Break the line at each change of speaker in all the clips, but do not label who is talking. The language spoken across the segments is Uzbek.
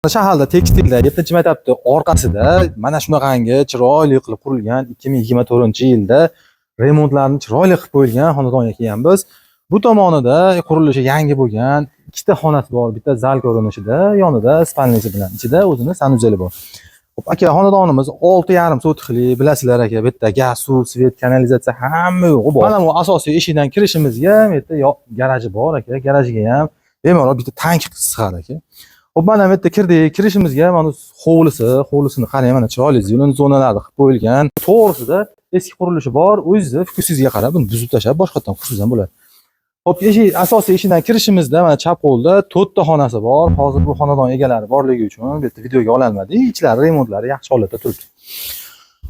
Shaharda tekstilda 7-maktabni orqasida mana shunaqangi chiroyli qilib qurilgan 2024-yilda remontlarni chiroyli qilib qo'yilgan xonadonga kelganmiz. Bu tomonida qurilishi yangi bo'lgan ikkita xonasi bor, bitta zal ko'rinishida, yonida spalnisi bilan, ichida o'zini sanuzeli bor. Xo'p, aka, xonadonimiz 6,5 sotixli, bilasizlar aka, bitta gaz, suv, svet, kanalizatsiya hamma yo'g'i bor. Mana bu asosiy eshikdan kirishimizga bu yerda garaji bor aka, garajiga ham bemalol bitta tank sig'adi aka. Xo'p, mana bu yerda kirdik, kirishimizga mana hovlisini qarang, mana chiroyli zilon zonalarni qilib qo'yilgan. To'g'risida eski qurilishi bor, o'zingizni fikringizga qarab buni buzib tashlab boshqatdan qursangiz ham bo'ladi. Xo'p, asosiy eshikdan kirishimizda mana chap qo'lda 4 ta xonasi bor. Hozir bu xonadon egalari borligi uchun bu yerda videoga ololmadik. Ichlari remontlari yaxshi holatda turibdi.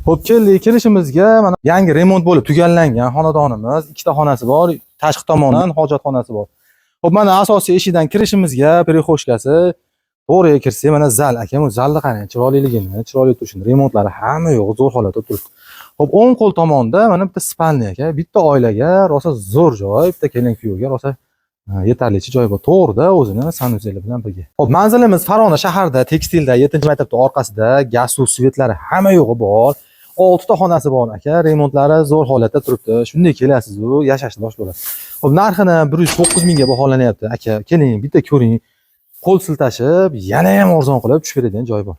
Xo'p, keldik, kirishimizga mana yangi remont bo'lib tugallangan xonadonimiz, ikkita xonasi bor, tashqi tomondan hojatxonasi bor. Xo'p, mana asosiy eshikdan kirishimizga prixoshkasi, to'g'riga kirsak, mana zal aka, bu zalni qarang, chiroyliligini, chiroyli turishini, remontlari hamma yo'g'i zo'r holatda turibdi. Xo'p, o'ng qo'l tomonda mana bitta spalni aka, bitta oilaga rosa zo'r joy, bitta kelin-kuyovga rosa yetarlicha joy bor. To'g'rida o'zini sanuzeli bilan birga. Xo'p, manzilimiz Farg'ona shaharda, tekstilda 7-maktabning orqasida, gaz, suv, svetlari hamma yo'g'i bor. 6 ta xonasi bor aka, remontlari zo'r holatda turibdi. Shunday kelasiz u yashashni boshlaydi. Xo'p, narxini 109 mingga baholanyapti aka. Keling, bitta ko'ring. Qo'l siltashib, yana ham arzon qilib tushib beradigan joy bor.